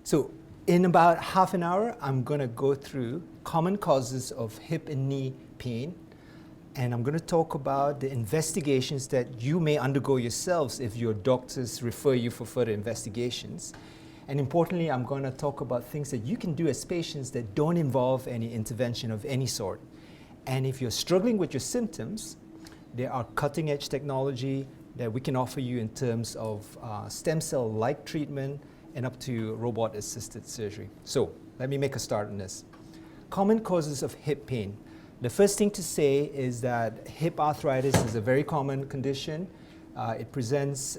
So in about half an hour, I'm going to go through common causes of hip and knee pain. And I'm going to talk about the investigations that you may undergo yourselves if your doctors refer you for further investigations. And importantly, I'm going to talk about things that you can do as patients that don't involve any intervention of any sort. And if you're struggling with your symptoms, there are cutting-edge technology that we can offer you in terms of stem cell-like treatment and up to robot-assisted surgery. So let me make a start on this. Common causes of hip pain. The first thing to say is that hip arthritis is a very common condition. It presents,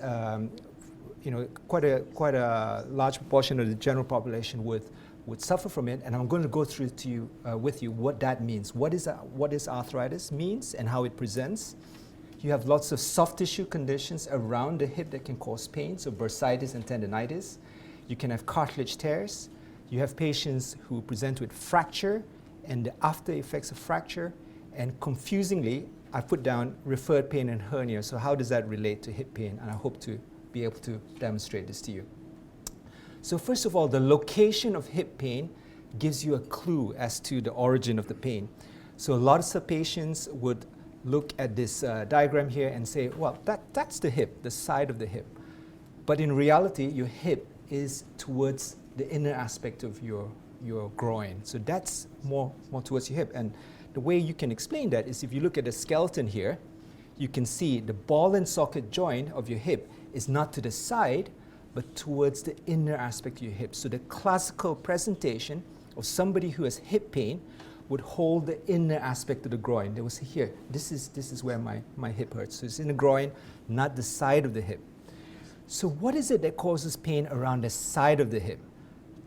quite a large proportion of the general population would suffer from it, and I'm going to go through with you what that means. What is arthritis means and how it presents. You have lots of soft tissue conditions around the hip that can cause pain, so bursitis and tendinitis. You can have cartilage tears. You have patients who present with fracture and the after effects of fracture. And confusingly, I put down referred pain and hernia. So how does that relate to hip pain? And I hope to be able to demonstrate this to you. So first of all, the location of hip pain gives you a clue as to the origin of the pain. So lots of patients would look at this diagram here and say, well, that's the hip, the side of the hip. But in reality, your hip is towards the inner aspect of your groin. So that's more towards your hip. And the way you can explain that is if you look at the skeleton here, you can see the ball and socket joint of your hip is not to the side, but towards the inner aspect of your hip. So the classical presentation of somebody who has hip pain would hold the inner aspect of the groin. They will say, here, this is where my hip hurts. So it's in the groin, not the side of the hip. So what is it that causes pain around the side of the hip?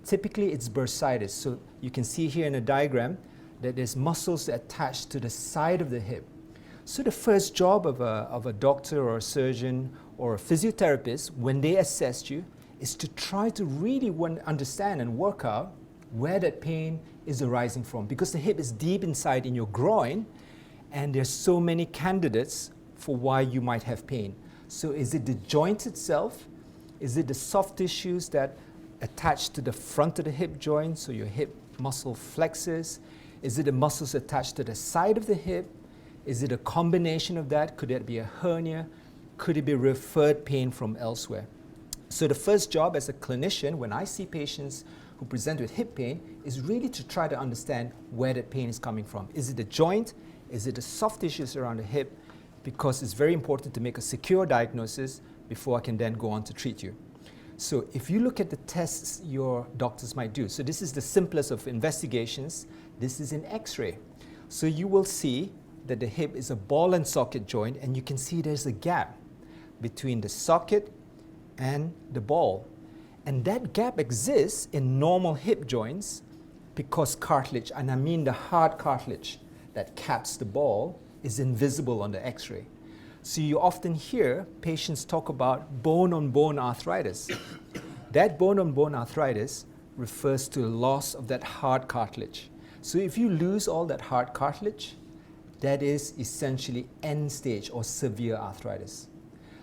Typically, it's bursitis. So you can see here in the diagram that there's muscles attached to the side of the hip. So the first job of a doctor or a surgeon or a physiotherapist, when they assess you, is to try to really understand and work out where that pain is arising from. Because the hip is deep inside in your groin, and there's so many candidates for why you might have pain. So is it the joint itself? Is it the soft tissues that attach to the front of the hip joint, so your hip muscle flexes? Is it the muscles attached to the side of the hip? Is it a combination of that? Could it be a hernia? Could it be referred pain from elsewhere? So the first job as a clinician, when I see patients who present with hip pain, is really to try to understand where that pain is coming from. Is it the joint? Is it the soft tissues around the hip? Because it's very important to make a secure diagnosis before I can then go on to treat you. So if you look at the tests your doctors might do, so this is the simplest of investigations. This is an X-ray. So you will see that the hip is a ball and socket joint, and you can see there's a gap between the socket and the ball. And that gap exists in normal hip joints because cartilage, and I mean the hard cartilage that caps the ball, is invisible on the X-ray. So you often hear patients talk about bone-on-bone arthritis. That bone-on-bone arthritis refers to loss of that hard cartilage. So if you lose all that hard cartilage, that is essentially end stage or severe arthritis.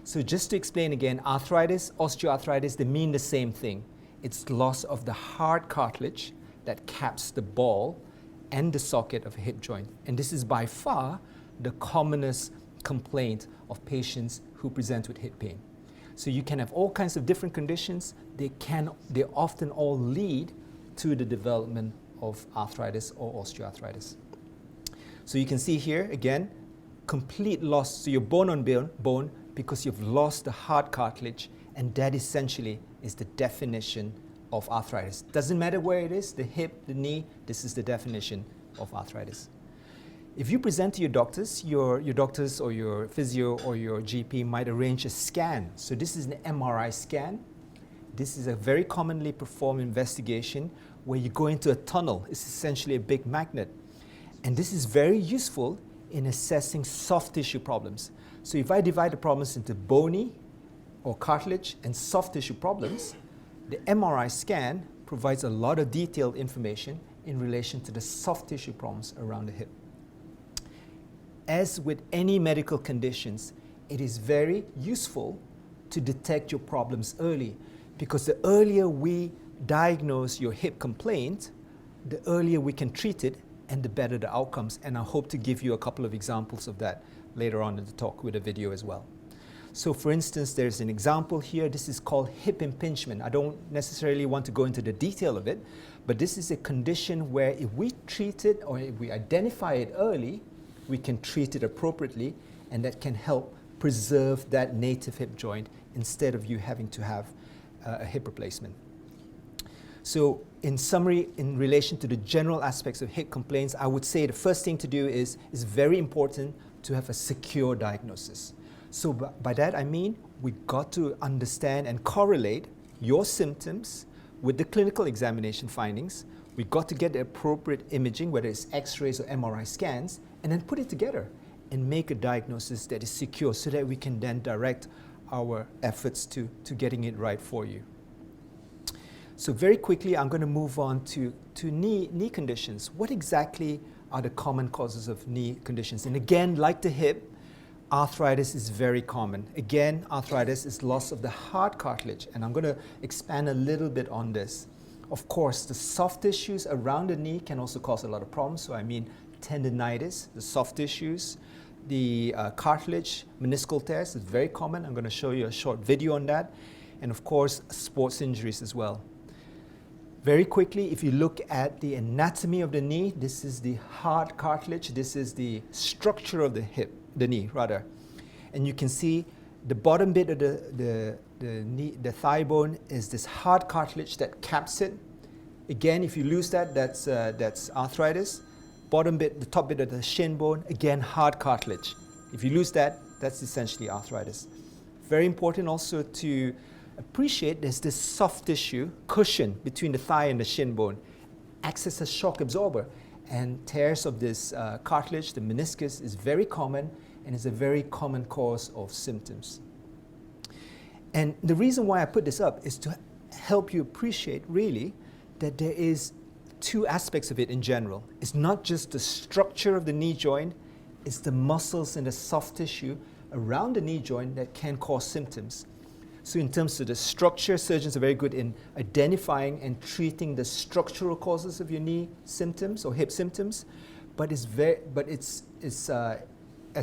So just to explain again, arthritis, osteoarthritis, they mean the same thing. It's loss of the hard cartilage that caps the ball and the socket of a hip joint. And this is by far the commonest complaint of patients who present with hip pain. So you can have all kinds of different conditions. They often all lead to the development of arthritis or osteoarthritis. So you can see here, again, complete loss. So you're bone on bone because you've lost the hard cartilage, and that essentially is the definition of arthritis. Doesn't matter where it is, the hip, the knee, this is the definition of arthritis. If you present to your doctors or your physio or your GP might arrange a scan. So this is an MRI scan. This is a very commonly performed investigation where you go into a tunnel. It's essentially a big magnet. And this is very useful in assessing soft tissue problems. So if I divide the problems into bony or cartilage and soft tissue problems, the MRI scan provides a lot of detailed information in relation to the soft tissue problems around the hip. As with any medical conditions, it is very useful to detect your problems early, because the earlier we diagnose your hip complaint, the earlier we can treat it and the better the outcomes. And I hope to give you a couple of examples of that later on in the talk with a video as well. So for instance, there's an example here. This is called hip impingement. I don't necessarily want to go into the detail of it, but this is a condition where if we treat it or if we identify it early, we can treat it appropriately, and that can help preserve that native hip joint instead of you having to have a hip replacement. So in summary, in relation to the general aspects of hip complaints, I would say the first thing to do is very important to have a secure diagnosis. So by that I mean we got to understand and correlate your symptoms with the clinical examination findings. We got to get the appropriate imaging, whether it's x-rays or MRI scans, and then put it together and make a diagnosis that is secure so that we can then direct our efforts to getting it right for you. So very quickly, I'm going to move on to knee conditions. What exactly are the common causes of knee conditions? And again, like the hip, arthritis is very common. Again, arthritis is loss of the hard cartilage, and I'm going to expand a little bit on this. Of course, the soft tissues around the knee can also cause a lot of problems. So I mean tendinitis, the soft tissues, the cartilage, meniscal tears is very common. I'm going to show you a short video on that. And of course, sports injuries as well. Very quickly, if you look at the anatomy of the knee, this is the hard cartilage. This is the structure of the hip, the knee rather. And you can see the bottom bit of the knee, the thigh bone is this hard cartilage that caps it. Again, if you lose that, that's arthritis. Bottom bit, the top bit of the shin bone, again, hard cartilage. If you lose that, that's essentially arthritis. Very important also to appreciate there's this soft tissue cushion between the thigh and the shin bone, acts as a shock absorber, and tears of this cartilage, the meniscus, is very common and is a very common cause of symptoms. And the reason why I put this up is to help you appreciate really that there is two aspects of it in general. It's not just the structure of the knee joint, it's the muscles and the soft tissue around the knee joint that can cause symptoms. So in terms of the structure, surgeons are very good in identifying and treating the structural causes of your knee symptoms or hip symptoms, but as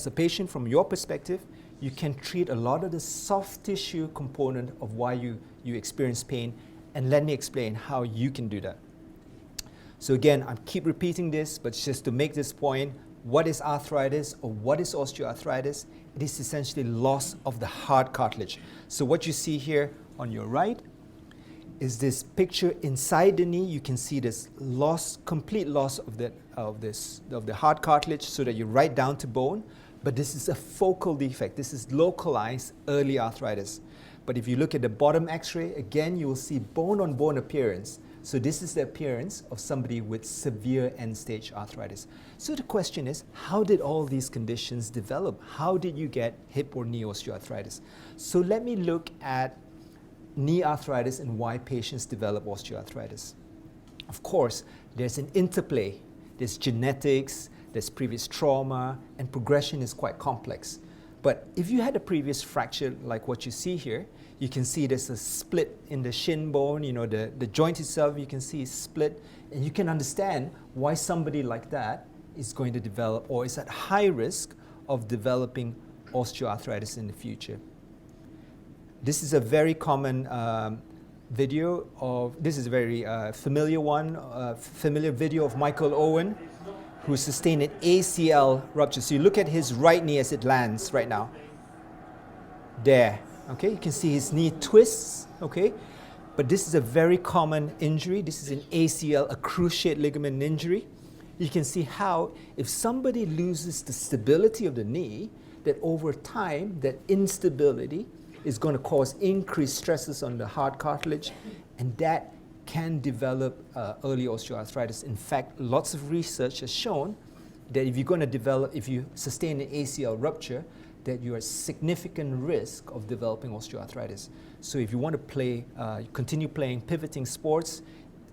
a patient from your perspective, you can treat a lot of the soft tissue component of why you experience pain, and let me explain how you can do that. So again, I keep repeating this, but just to make this point, what is arthritis or what is osteoarthritis? It is essentially loss of the hard cartilage. So what you see here on your right is this picture inside the knee. You can see this complete loss of the hard cartilage so that you're right down to bone. But this is a focal defect. This is localized early arthritis. But if you look at the bottom x-ray, again, you will see bone-on-bone appearance. So this is the appearance of somebody with severe end-stage arthritis. So the question is, how did all these conditions develop? How did you get hip or knee osteoarthritis? So let me look at knee arthritis and why patients develop osteoarthritis. Of course, there's an interplay. There's genetics, there's previous trauma, and progression is quite complex. But if you had a previous fracture like what you see here, you can see there's a split in the shin bone, the joint itself you can see is split, and you can understand why somebody like that is going to develop or is at high risk of developing osteoarthritis in the future. This is a very common video this is a very familiar video of Michael Owen, who sustained an ACL rupture. So you look at his right knee as it lands right now. There, okay? You can see his knee twists, okay? But this is a very common injury. This is an ACL, a cruciate ligament injury. You can see how if somebody loses the stability of the knee, that over time, that instability is going to cause increased stresses on the hard cartilage, and that can develop early osteoarthritis. In fact, lots of research has shown that if you sustain an ACL rupture, that you're at significant risk of developing osteoarthritis. So if you want to continue playing pivoting sports,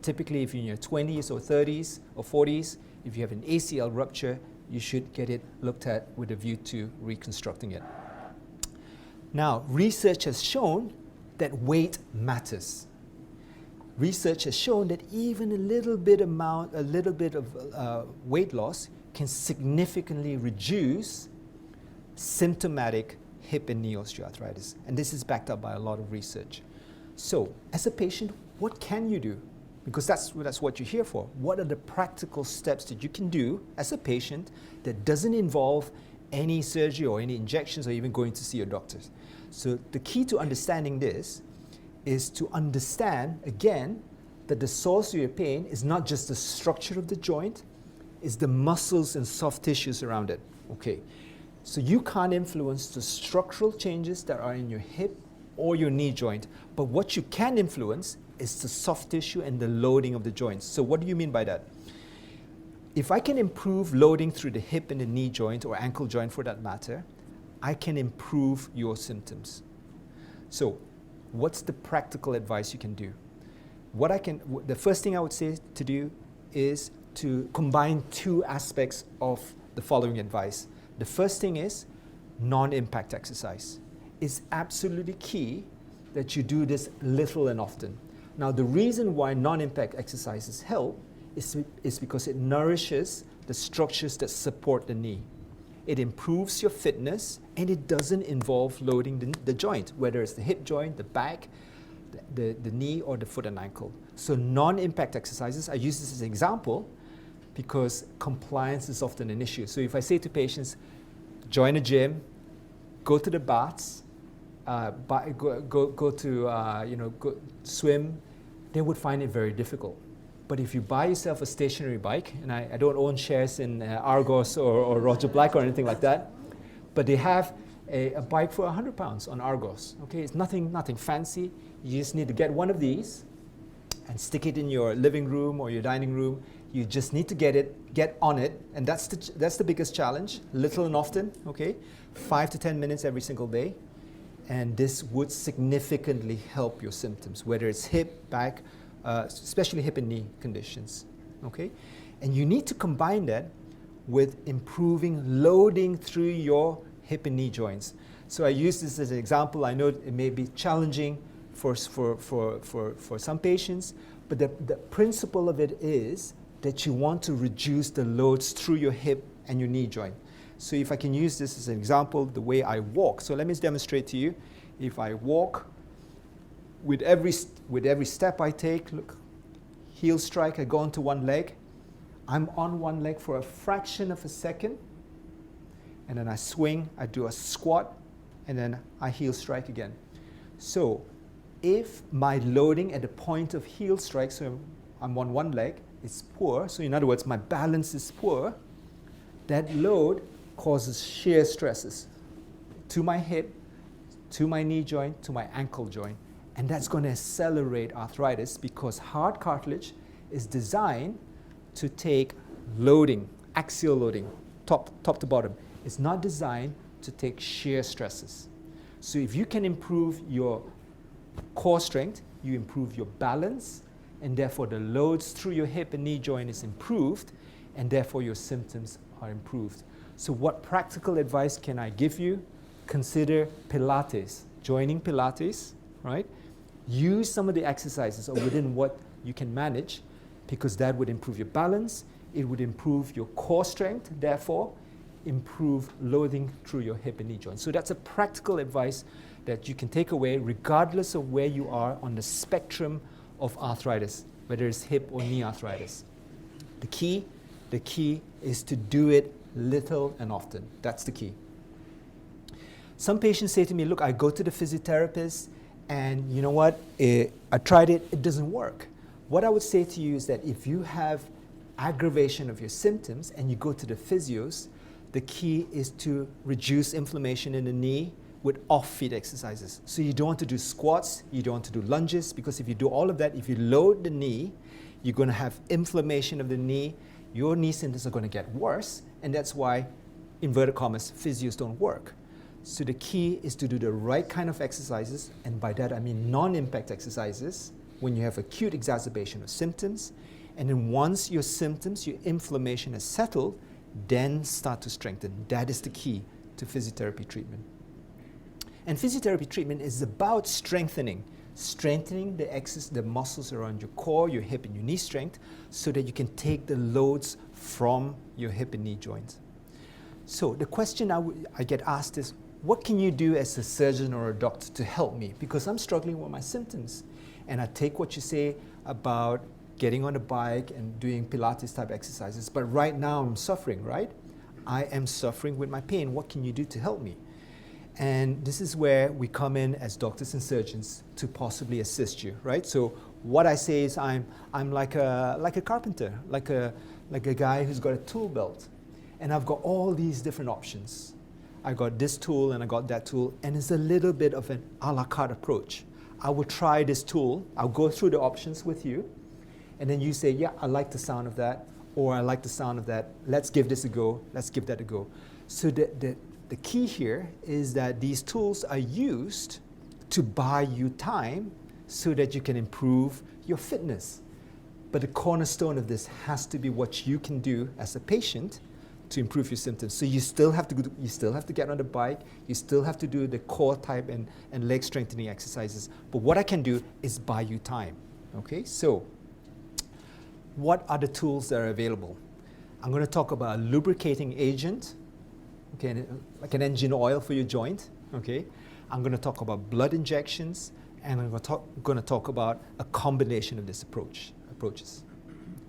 typically if you're in your 20s or 30s or 40s, if you have an ACL rupture, you should get it looked at with a view to reconstructing it. Now, research has shown that weight matters. research has shown that even a little bit of weight loss can significantly reduce symptomatic hip and knee osteoarthritis. And this is backed up by a lot of research. So, as a patient, what can you do? Because that's what you're here for. What are the practical steps that you can do as a patient that doesn't involve any surgery or any injections or even going to see your doctors? So the key to understanding this is to understand, again, that the source of your pain is not just the structure of the joint, it's the muscles and soft tissues around it. Okay, so you can't influence the structural changes that are in your hip or your knee joint, but what you can influence is the soft tissue and the loading of the joints. So what do you mean by that? If I can improve loading through the hip and the knee joint, or ankle joint for that matter, I can improve your symptoms. So what's the practical advice you can do? The first thing I would say to do is to combine two aspects of the following advice. The first thing is non-impact exercise. It's absolutely key that you do this little and often. Now, the reason why non-impact exercises help is because it nourishes the structures that support the knee. It improves your fitness, and it doesn't involve loading the joint, whether it's the hip joint, the back, the knee, or the foot and ankle. So non-impact exercises, I use this as an example because compliance is often an issue. So if I say to patients, join a gym, go to the baths, go swim, they would find it very difficult. But if you buy yourself a stationary bike, and I don't own shares in Argos or Roger Black or anything like that, but they have a bike for £100 on Argos. Okay, it's nothing fancy. You just need to get one of these and stick it in your living room or your dining room. You just need to get on it, and that's the biggest challenge. Little and often. Okay, 5 to 10 minutes every single day. And this would significantly help your symptoms, whether it's hip, back, especially hip and knee conditions, okay? And you need to combine that with improving loading through your hip and knee joints. So I use this as an example. I know it may be challenging for some patients, but the principle of it is that you want to reduce the loads through your hip and your knee joint. So if I can use this as an example, the way I walk. So let me demonstrate to you. If I walk, with every step I take, look, heel strike, I go onto one leg. I'm on one leg for a fraction of a second. And then I swing, I do a squat, and then I heel strike again. So if my loading at the point of heel strike, so I'm on one leg, is poor, so in other words, my balance is poor, that load causes shear stresses to my hip, to my knee joint, to my ankle joint. And that's going to accelerate arthritis because hard cartilage is designed to take loading, axial loading, top to bottom. It's not designed to take shear stresses. So if you can improve your core strength, you improve your balance, and therefore the loads through your hip and knee joint is improved, and therefore your symptoms are improved. So what practical advice can I give you? Consider Pilates, joining Pilates, right? Use some of the exercises or within what you can manage, because that would improve your balance, it would improve your core strength, therefore improve loading through your hip and knee joint. So that's a practical advice that you can take away regardless of where you are on the spectrum of arthritis, whether it's hip or knee arthritis. The key is to do it little and often. That's the key. Some patients say to me, look, I go to the physiotherapist and you know what, I tried it, it doesn't work. What I would say to you is that if you have aggravation of your symptoms and you go to the physios, the key is to reduce inflammation in the knee with off-feet exercises. So you don't want to do squats, you don't want to do lunges, because if you do all of that, if you load the knee, you're going to have inflammation of the knee, your knee symptoms are going to get worse, and that's why, inverted commas, physios don't work. So the key is to do the right kind of exercises, and by that I mean non-impact exercises, when you have acute exacerbation of symptoms, and then once your symptoms, your inflammation has settled, then start to strengthen. That is the key to physiotherapy treatment. And physiotherapy treatment is about strengthening. strengthening the muscles around your core, your hip and your knee strength, so that you can take the loads from your hip and knee joints. So the question I get asked is, what can you do as a surgeon or a doctor to help me? Because I'm struggling with my symptoms. And I take what you say about getting on a bike and doing Pilates type exercises, but right now I'm suffering, right? I am suffering with my pain. What can you do to help me? And this is where we come in as doctors and surgeons to possibly assist you, right? So what I say is I'm like a carpenter, like a guy who's got a tool belt, and I've got all these different options. I got this tool and I got that tool, and it's a little bit of an a la carte approach. I will try this tool, I'll go through the options with you, and then you say, yeah, I like the sound of that, or I like the sound of that, let's give this a go, let's give that a go. So the key here is that these tools are used to buy you time so that you can improve your fitness. But the cornerstone of this has to be what you can do as a patient to improve your symptoms. So you still have to get on the bike, you still have to do the core type and leg strengthening exercises. But what I can do is buy you time. Okay, so what are the tools that are available? I'm going to talk about a lubricating agent, okay, like an engine oil for your joint. Okay, I'm going to talk about blood injections, and I'm going to talk about a combination of these approaches.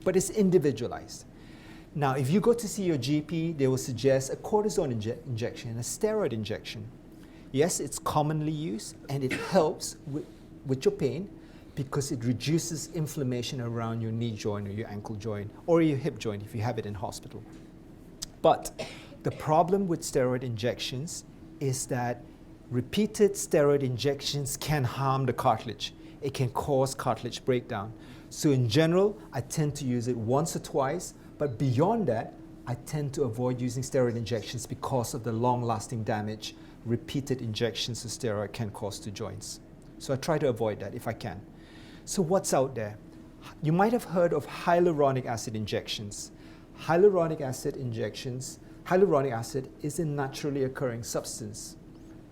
But it's individualized. Now, if you go to see your GP, they will suggest a cortisone injection, a steroid injection. Yes, it's commonly used, and it helps with your pain because it reduces inflammation around your knee joint or your ankle joint or your hip joint if you have it in hospital. But the problem with steroid injections is that repeated steroid injections can harm the cartilage. It can cause cartilage breakdown. So in general, I tend to use it once or twice, but beyond that, I tend to avoid using steroid injections because of the long-lasting damage repeated injections of steroid can cause to joints. So I try to avoid that if I can. So what's out there? You might have heard of hyaluronic acid injections. Hyaluronic acid is a naturally occurring substance.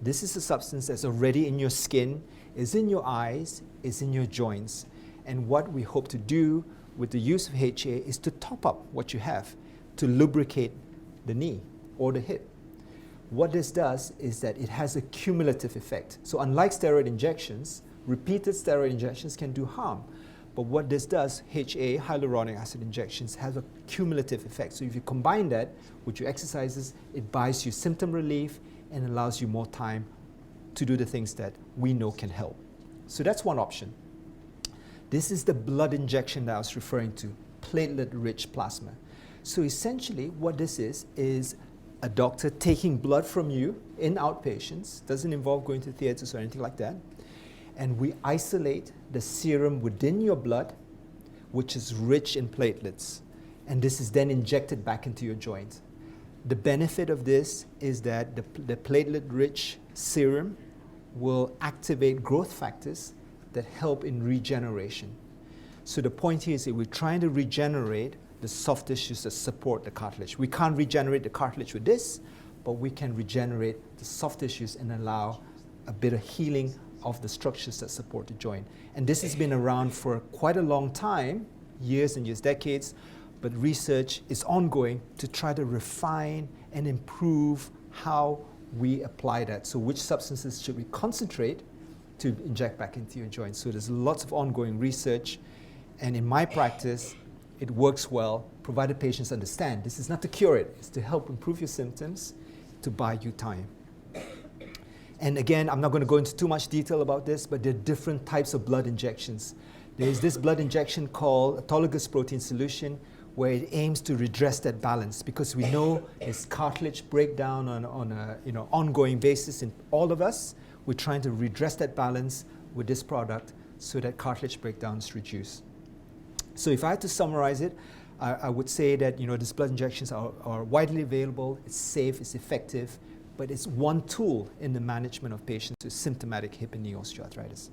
This is a substance that's already in your skin, is in your eyes, is in your joints. And what we hope to do with the use of HA is to top up what you have to lubricate the knee or the hip. What this does is that it has a cumulative effect. So unlike steroid injections, repeated steroid injections can do harm. But what this does, HA, hyaluronic acid injections, has a cumulative effect. So if you combine that with your exercises, it buys you symptom relief and allows you more time to do the things that we know can help. So that's one option. This is the blood injection that I was referring to, platelet-rich plasma. So essentially what this is a doctor taking blood from you in outpatients, doesn't involve going to theaters or anything like that, and we isolate the serum within your blood, which is rich in platelets, and this is then injected back into your joint. The benefit of this is that the platelet-rich serum will activate growth factors that help in regeneration. So the point here is that we're trying to regenerate the soft tissues that support the cartilage. We can't regenerate the cartilage with this, but we can regenerate the soft tissues and allow a bit of healing of the structures that support the joint. And this has been around for quite a long time, years and years, decades, but research is ongoing to try to refine and improve how we apply that. So which substances should we concentrate to inject back into your joints? So there's lots of ongoing research, and in my practice, it works well, provided patients understand this is not to cure it, it's to help improve your symptoms, to buy you time. And again, I'm not going to go into too much detail about this, but there are different types of blood injections. There's this blood injection called autologous protein solution, where it aims to redress that balance, because we know there's cartilage breakdown on a ongoing basis in all of us. We're trying to redress that balance with this product so that cartilage breakdown is reduced. So if I had to summarize it, I would say that these blood injections are widely available, it's safe, it's effective, but it's one tool in the management of patients with symptomatic hip and knee osteoarthritis.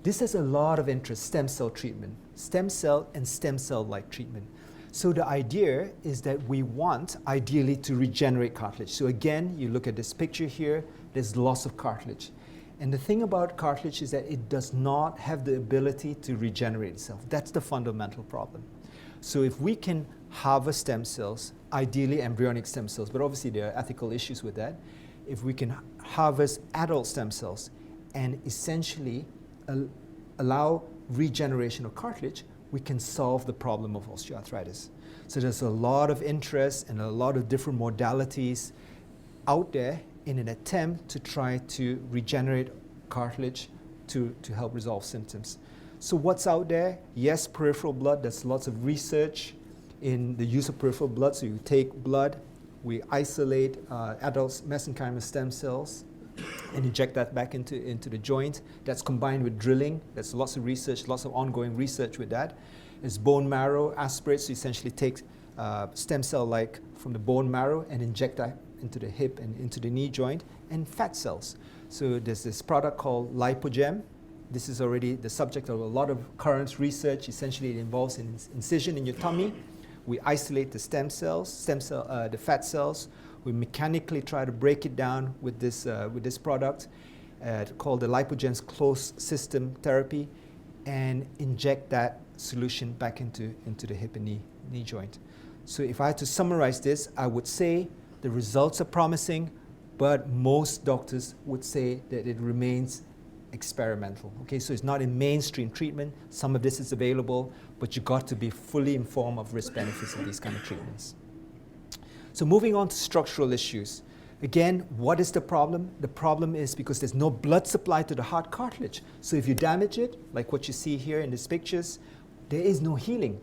This has a lot of interest, stem cell treatment, stem cell and stem cell-like treatment. So the idea is that we want, ideally, to regenerate cartilage. So again, you look at this picture here, there's loss of cartilage. And the thing about cartilage is that it does not have the ability to regenerate itself. That's the fundamental problem. So if we can harvest stem cells, ideally embryonic stem cells, but obviously there are ethical issues with that. If we can harvest adult stem cells and essentially allow regeneration of cartilage, we can solve the problem of osteoarthritis. So there's a lot of interest and a lot of different modalities out there in an attempt to try to regenerate cartilage to help resolve symptoms. So what's out there? Yes, peripheral blood. There's lots of research in the use of peripheral blood. So you take blood, we isolate adult mesenchymal stem cells and inject that back into the joint. That's combined with drilling. There's lots of research, lots of ongoing research with that. It's bone marrow aspirates. So you essentially take stem cell like from the bone marrow and inject that into the hip and into the knee joint, and fat cells. So there's this product called Lipogem. This is already the subject of a lot of current research. Essentially, it involves an incision in your tummy. We isolate the the fat cells. We mechanically try to break it down with this product called the Lipogem's closed system therapy, and inject that solution back into the hip and knee joint. So if I had to summarize this, I would say the results are promising, but most doctors would say that it remains experimental. Okay, so it's not a mainstream treatment. Some of this is available, but you got to be fully informed of risk benefits of these kind of treatments. So moving on to structural issues. Again, what is the problem? The problem is because there's no blood supply to the hard cartilage. So if you damage it, like what you see here in these pictures, there is no healing,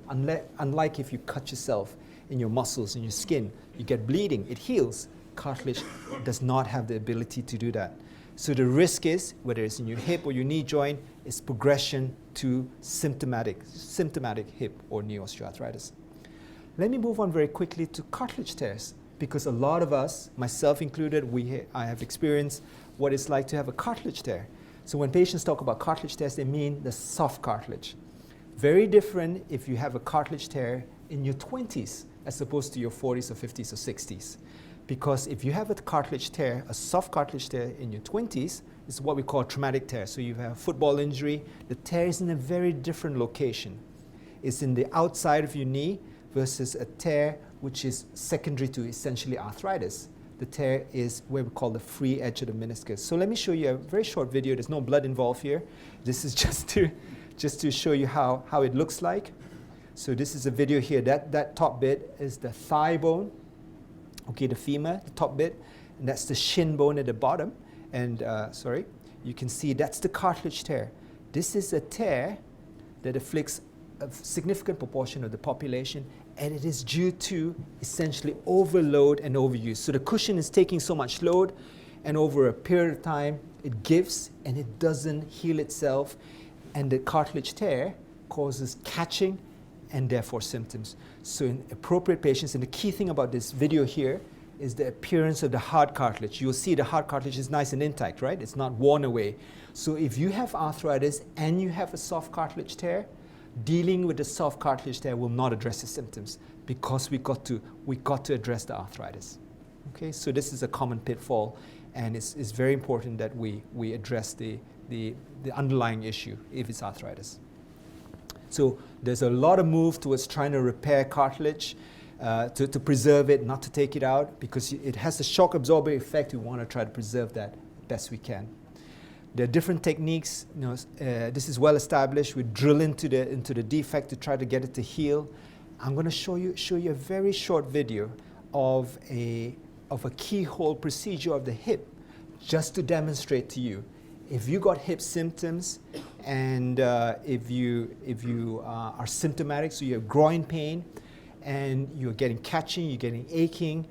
unlike if you cut yourself in your muscles, in your skin, you get bleeding, it heals. Cartilage does not have the ability to do that. So the risk is, whether it's in your hip or your knee joint, is progression to symptomatic hip or knee osteoarthritis. Let me move on very quickly to cartilage tears, because a lot of us, myself included, I have experienced what it's like to have a cartilage tear. So when patients talk about cartilage tears, they mean the soft cartilage. Very different if you have a cartilage tear in your 20s as opposed to your 40s or 50s or 60s. Because if you have a cartilage tear, a soft cartilage tear in your 20s, it's what we call a traumatic tear. So you have a football injury, the tear is in a very different location. It's in the outside of your knee versus a tear which is secondary to essentially arthritis. The tear is where we call the free edge of the meniscus. So let me show you a very short video. There's no blood involved here. This is just to show you how it looks like. So this is a video here. That top bit is the thigh bone, okay, the femur, the top bit, and that's the shin bone at the bottom. And you can see that's the cartilage tear. This is a tear that afflicts a significant proportion of the population, and it is due to essentially overload and overuse. So the cushion is taking so much load, and over a period of time, it gives and it doesn't heal itself, and the cartilage tear causes catching and therefore symptoms. So in appropriate patients, and the key thing about this video here is the appearance of the hard cartilage. You'll see the hard cartilage is nice and intact, right? It's not worn away. So if you have arthritis and you have a soft cartilage tear, dealing with the soft cartilage tear will not address the symptoms, because we got to address the arthritis. Okay, so this is a common pitfall, and it's very important that we address the underlying issue if it's arthritis. So there's a lot of move towards trying to repair cartilage, to preserve it, not to take it out, because it has a shock absorber effect. We want to try to preserve that best we can. There are different techniques. This is well established. We drill into the defect to try to get it to heal. I'm going to show you a very short video of a keyhole procedure of the hip, just to demonstrate to you. If you got hip symptoms, and if you are symptomatic, so you have groin pain, and you're getting catching, you're getting aching,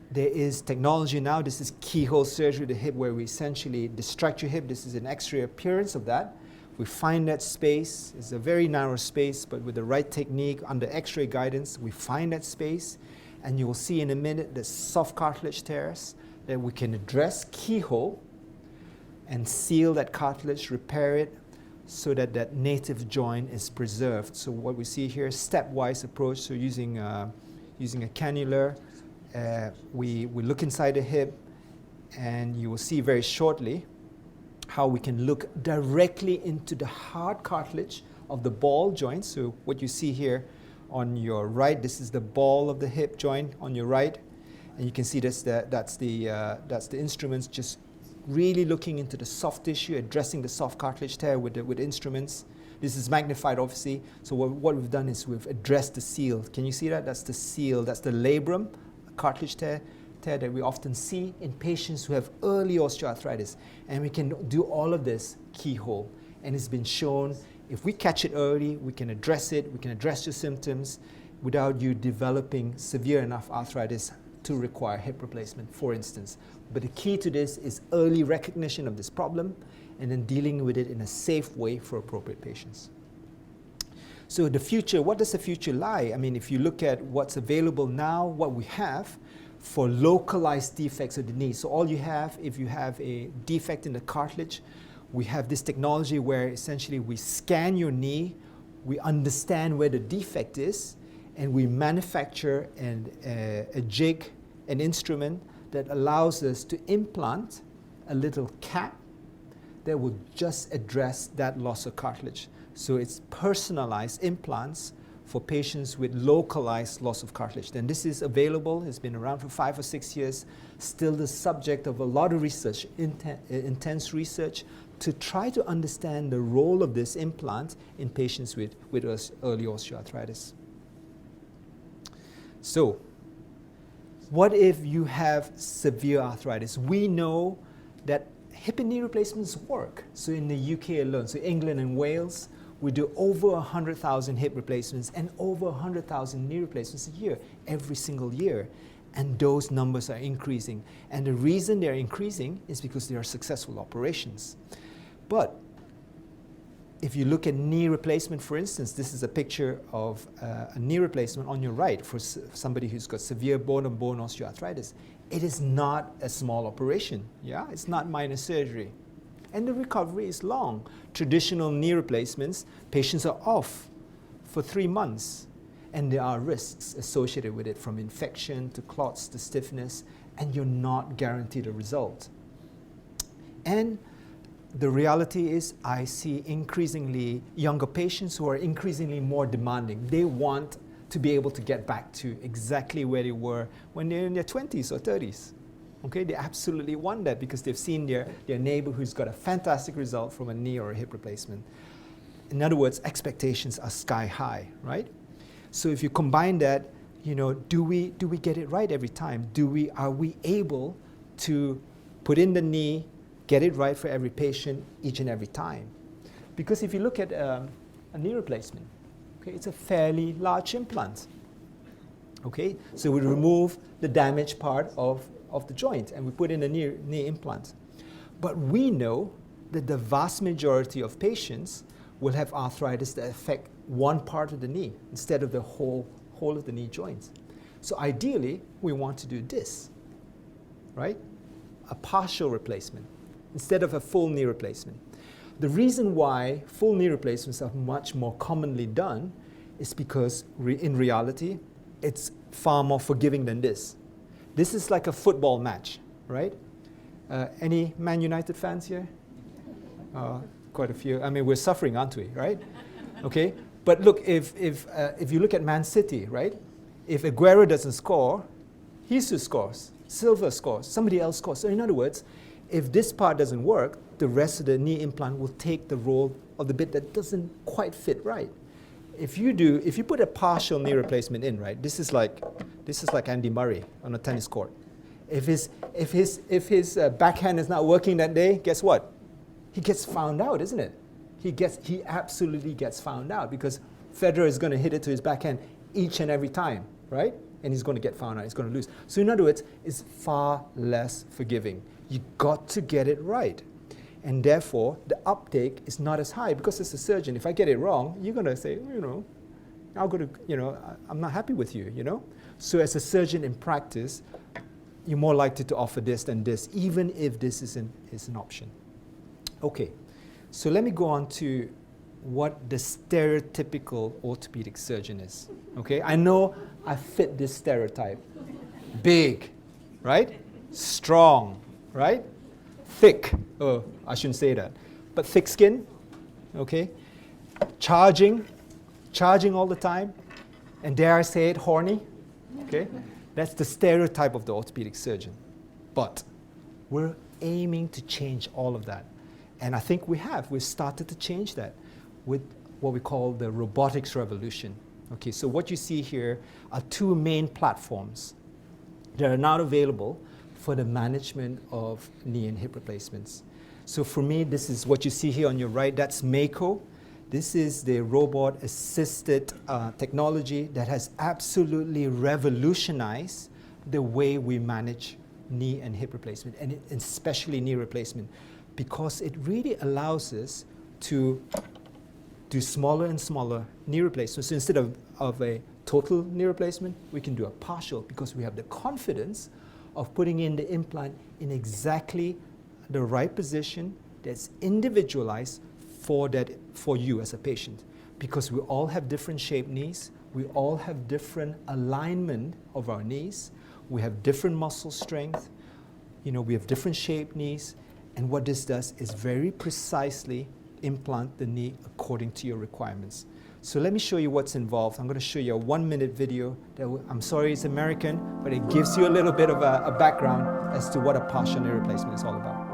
there is technology now. This is keyhole surgery of the hip, where we essentially distract your hip. This is an X-ray appearance of that. We find that space. It's a very narrow space, but with the right technique, under X-ray guidance, we find that space, and you will see in a minute the soft cartilage tears that we can address keyhole and seal that cartilage, repair it, so that that native joint is preserved. So what we see here is stepwise approach. So using a cannula, we look inside the hip, and you will see very shortly how we can look directly into the hard cartilage of the ball joint. So what you see here on your right, this is the ball of the hip joint on your right, and you can see that's the instruments, just really looking into the soft tissue, addressing the soft cartilage tear with instruments. This is magnified, obviously. So what we've done is we've addressed the seal. Can you see that? That's the seal. That's the labrum, cartilage tear that we often see in patients who have early osteoarthritis. And we can do all of this keyhole. And it's been shown, if we catch it early, we can address it, we can address your symptoms without you developing severe enough arthritis to require hip replacement, for instance. But the key to this is early recognition of this problem and then dealing with it in a safe way for appropriate patients. So the future, what does the future lie? I mean, if you look at what's available now, what we have for localized defects of the knee. So all you have, if you have a defect in the cartilage, we have this technology where essentially we scan your knee, we understand where the defect is, and we manufacture a jig, an instrument that allows us to implant a little cap that will just address that loss of cartilage. So it's personalized implants for patients with localized loss of cartilage. And this is available, it's been around for 5 or 6 years, still the subject of a lot of research, intense research, to try to understand the role of this implant in patients with early osteoarthritis. So, what if you have severe arthritis? We know that hip and knee replacements work. So in the UK alone, so England and Wales, we do over 100,000 hip replacements and over 100,000 knee replacements a year, every single year. And those numbers are increasing. And the reason they're increasing is because they are successful operations. But if you look at knee replacement, for instance, this is a picture of a knee replacement on your right for somebody who's got severe bone-on-bone osteoarthritis. It is not a small operation, yeah? It's not minor surgery. And the recovery is long. Traditional knee replacements, patients are off for 3 months, and there are risks associated with it, from infection to clots to stiffness, and you're not guaranteed a result. And the reality is I see increasingly younger patients who are increasingly more demanding. They want to be able to get back to exactly where they were when they're in their 20s or 30s. Okay, they absolutely want that because they've seen their neighbor who's got a fantastic result from a knee or a hip replacement. In other words, expectations are sky high, right? So if you combine that, you know, do we get it right every time? Are we able to put in the knee, get it right for every patient each and every time? Because if you look at a knee replacement, okay, it's a fairly large implant. Okay, so we remove the damaged part of the joint and we put in a knee implant. But we know that the vast majority of patients will have arthritis that affect one part of the knee instead of the whole of the knee joint. So ideally, we want to do this, right? A partial replacement instead of a full knee replacement. The reason why full knee replacements are much more commonly done is because in reality, it's far more forgiving than this. This is like a football match, right? Any Man United fans here? Quite a few. I mean, we're suffering, aren't we, right? Okay, but look, if you look at Man City, right? If Aguero doesn't score, Jesus scores, Silva scores, somebody else scores. So in other words, if this part doesn't work, the rest of the knee implant will take the role of the bit that doesn't quite fit right. If you put a partial knee replacement in, right? This is like Andy Murray on a tennis court. If his backhand is not working that day, guess what? He gets found out, isn't it? He absolutely gets found out because Federer is going to hit it to his backhand each and every time, right? And he's going to get found out. He's going to lose. So in other words, it's far less forgiving. You got to get it right. And therefore, the uptake is not as high because as a surgeon, if I get it wrong, you're going to say, I'm not happy with you, So as a surgeon in practice, you're more likely to offer this than this, even if this is an option. Okay, so let me go on to what the stereotypical orthopedic surgeon is. Okay, I know I fit this stereotype. Big, right? Strong, right? thick, oh, I shouldn't say that, but thick skin, okay? Charging all the time, and dare I say it, horny, okay? That's the stereotype of the orthopedic surgeon. But we're aiming to change all of that. And I think we've started to change that with what we call the Robotics Revolution. Okay, so what you see here are two main platforms that are now available for the management of knee and hip replacements. So for me, this is what you see here on your right, that's Mako. This is the robot-assisted technology that has absolutely revolutionized the way we manage knee and hip replacement, and especially knee replacement, because it really allows us to do smaller and smaller knee replacements. So instead of a total knee replacement, we can do a partial, because we have the confidence of putting in the implant in exactly the right position that's individualized for you as a patient. Because we all have different shaped knees, we all have different alignment of our knees, we have different muscle strength, we have different shaped knees, and what this does is very precisely implant the knee according to your requirements. So let me show you what's involved. I'm going to show you a 1-minute video that I'm sorry it's American, but it gives you a little bit of a background as to what a partial knee replacement is all about.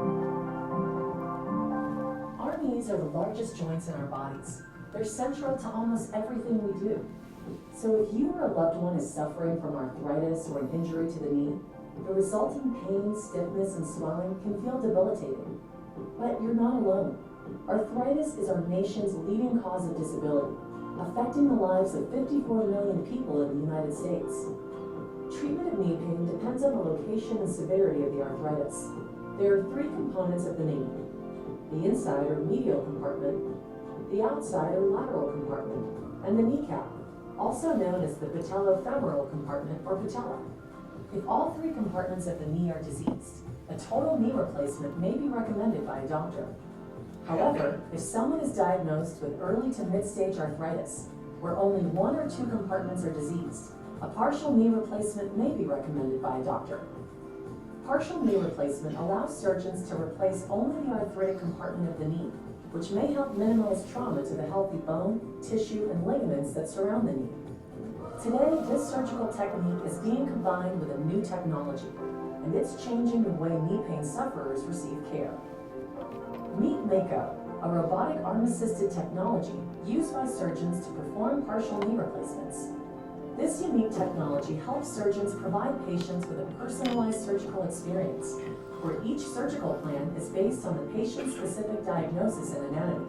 Our knees are the largest joints in our bodies. They're central to almost everything we do. So if you or a loved one is suffering from arthritis or an injury to the knee, the resulting pain, stiffness, and swelling can feel debilitating. But you're not alone. Arthritis is our nation's leading cause of disability, affecting the lives of 54 million people in the United States. Treatment of knee pain depends on the location and severity of the arthritis. There are 3 components of the knee: the inside or medial compartment, the outside or lateral compartment, and the kneecap, also known as the patellofemoral compartment or patella. If all 3 compartments of the knee are diseased, a total knee replacement may be recommended by a doctor. However, if someone is diagnosed with early to mid-stage arthritis, where only 1 or 2 compartments are diseased, a partial knee replacement may be recommended by a doctor. Partial knee replacement allows surgeons to replace only the arthritic compartment of the knee, which may help minimize trauma to the healthy bone, tissue, and ligaments that surround the knee. Today, this surgical technique is being combined with a new technology, and it's changing the way knee pain sufferers receive care. Meet Mako, a robotic arm-assisted technology used by surgeons to perform partial knee replacements. This unique technology helps surgeons provide patients with a personalized surgical experience, where each surgical plan is based on the patient's specific diagnosis and anatomy.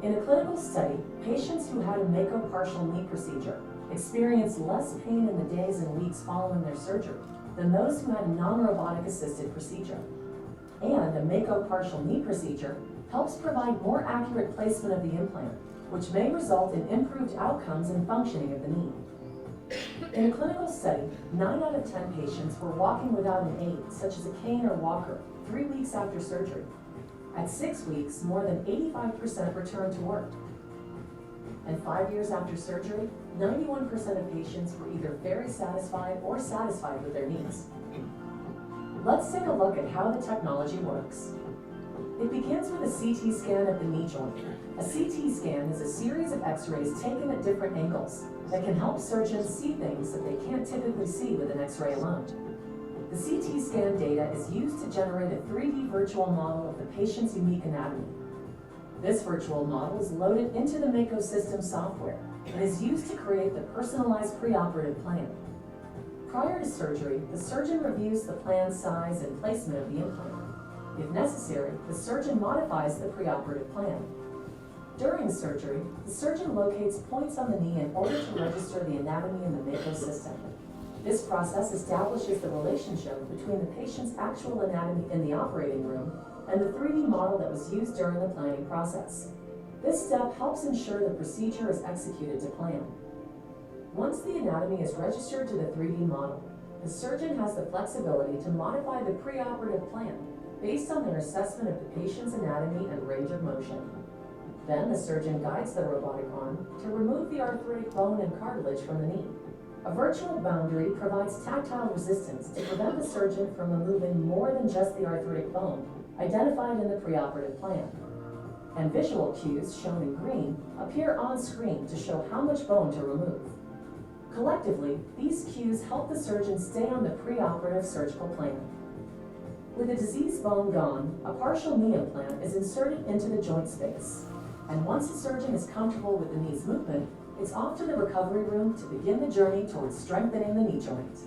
In a clinical study, patients who had a Mako partial knee procedure experienced less pain in the days and weeks following their surgery than those who had a non-robotic assisted procedure. And a Mako partial knee procedure helps provide more accurate placement of the implant, which may result in improved outcomes and functioning of the knee. In a clinical study, 9 out of 10 patients were walking without an aid, such as a cane or walker, 3 weeks after surgery. At 6 weeks, more than 85% returned to work. And 5 years after surgery, 91% of patients were either very satisfied or satisfied with their knees. Let's take a look at how the technology works. It begins with a CT scan of the knee joint. A CT scan is a series of x-rays taken at different angles that can help surgeons see things that they can't typically see with an x-ray alone. The CT scan data is used to generate a 3D virtual model of the patient's unique anatomy. This virtual model is loaded into the Mako system software and is used to create the personalized preoperative plan. Prior to surgery, the surgeon reviews the plan size and placement of the implant. If necessary, the surgeon modifies the preoperative plan. During surgery, the surgeon locates points on the knee in order to register the anatomy in the Mako system. This process establishes the relationship between the patient's actual anatomy in the operating room and the 3D model that was used during the planning process. This step helps ensure the procedure is executed to plan. Once the anatomy is registered to the 3D model, the surgeon has the flexibility to modify the preoperative plan based on their assessment of the patient's anatomy and range of motion. Then the surgeon guides the robotic arm to remove the arthritic bone and cartilage from the knee. A virtual boundary provides tactile resistance to prevent the surgeon from removing more than just the arthritic bone identified in the preoperative plan. And visual cues, shown in green, appear on screen to show how much bone to remove. Collectively, these cues help the surgeon stay on the preoperative surgical plan. With a diseased bone gone, a partial knee implant is inserted into the joint space. And once the surgeon is comfortable with the knee's movement, it's off to the recovery room to begin the journey towards strengthening the knee joint.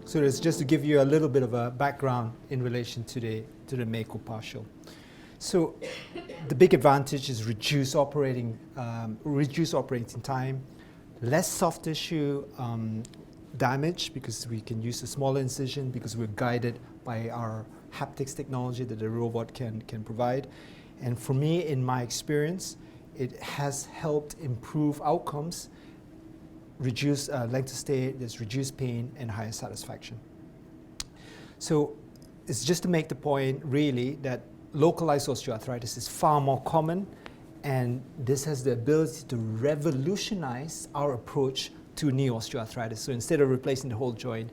So it's just to give you a little bit of a background in relation to the Mako partial. So the big advantage is reduced operating time, less soft tissue damage because we can use a smaller incision because we're guided by our haptics technology that the robot can provide. And for me, in my experience, it has helped improve outcomes, reduce length of stay, there's reduced pain and higher satisfaction. So it's just to make the point really that localized osteoarthritis is far more common, and this has the ability to revolutionize our approach to knee osteoarthritis. So instead of replacing the whole joint,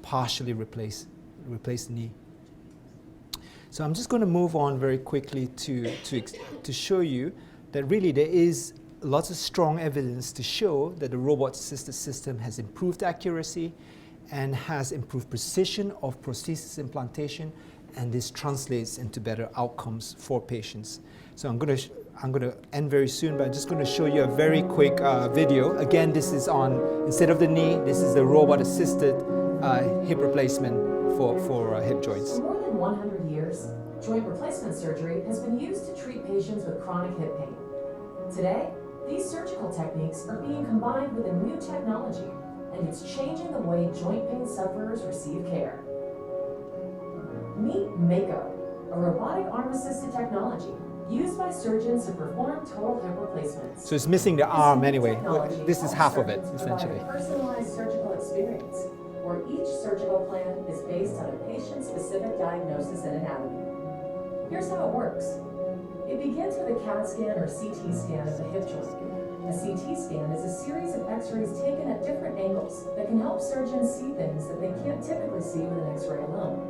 partially replace the knee. So I'm just going to move on very quickly to show you that really there is lots of strong evidence to show that the robot-assisted system has improved accuracy and has improved precision of prosthesis implantation, and this translates into better outcomes for patients. So I'm going to end very soon, but I'm just going to show you a very quick video. Again, this is on, instead of the knee, this is the robot-assisted hip replacement for hip joints. For more than 100 years, joint replacement surgery has been used to treat patients with chronic hip pain. Today, these surgical techniques are being combined with a new technology, and it's changing the way joint pain sufferers receive care. Meet Mako, a robotic arm-assisted technology used by surgeons to perform total hip replacements. So it's missing the arm anyway. This is half of it, essentially. A personalized surgical experience, where each surgical plan is based on a patient-specific diagnosis and anatomy. Here's how it works. It begins with a CAT scan or CT scan of the hip joint. A CT scan is a series of x-rays taken at different angles that can help surgeons see things that they can't typically see with an x-ray alone.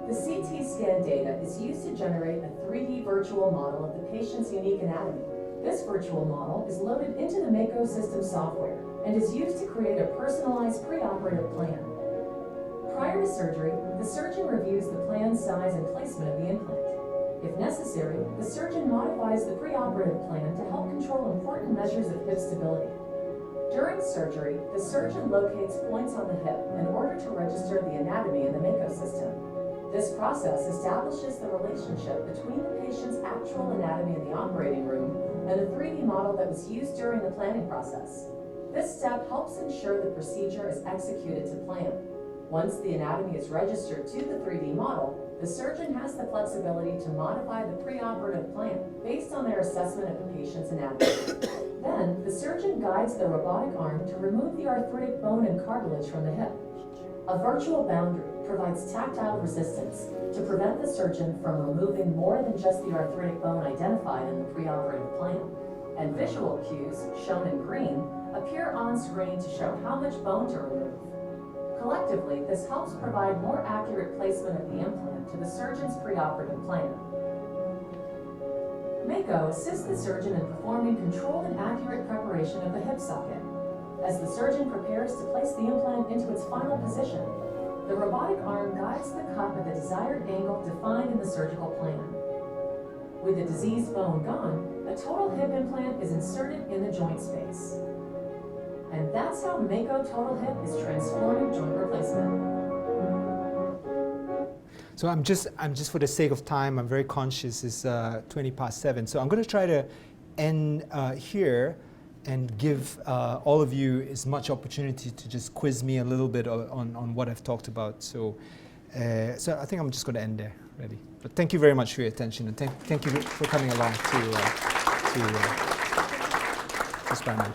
The CT scan data is used to generate a 3D virtual model of the patient's unique anatomy. This virtual model is loaded into the Mako system software and is used to create a personalized preoperative plan. Prior to surgery, the surgeon reviews the plan size and placement of the implant. If necessary, the surgeon modifies the preoperative plan to help control important measures of hip stability. During surgery, the surgeon locates points on the hip in order to register the anatomy in the Mako system. This process establishes the relationship between the patient's actual anatomy in the operating room and the 3D model that was used during the planning process. This step helps ensure the procedure is executed to plan. Once the anatomy is registered to the 3D model, the surgeon has the flexibility to modify the preoperative plan based on their assessment of the patient's anatomy. Then, the surgeon guides the robotic arm to remove the arthritic bone and cartilage from the hip. A virtual boundary provides tactile resistance to prevent the surgeon from removing more than just the arthritic bone identified in the preoperative plan. And visual cues, shown in green, appear on screen to show how much bone to remove. Collectively, this helps provide more accurate placement of the implant to the surgeon's preoperative plan. Mako assists the surgeon in performing controlled and accurate preparation of the hip socket. As the surgeon prepares to place the implant into its final position, the robotic arm guides the cut at the desired angle defined in the surgical plan. With the diseased bone gone, a total hip implant is inserted in the joint space. And that's how Mako Total Hip is transforming joint replacement. So I'm just for the sake of time, I'm very conscious it's 20 past 7. So I'm going to try to end here and give all of you as much opportunity to just quiz me a little bit on what I've talked about. So I think I'm just going to end there, really. But thank you very much for your attention, and thank you for coming along to Spire.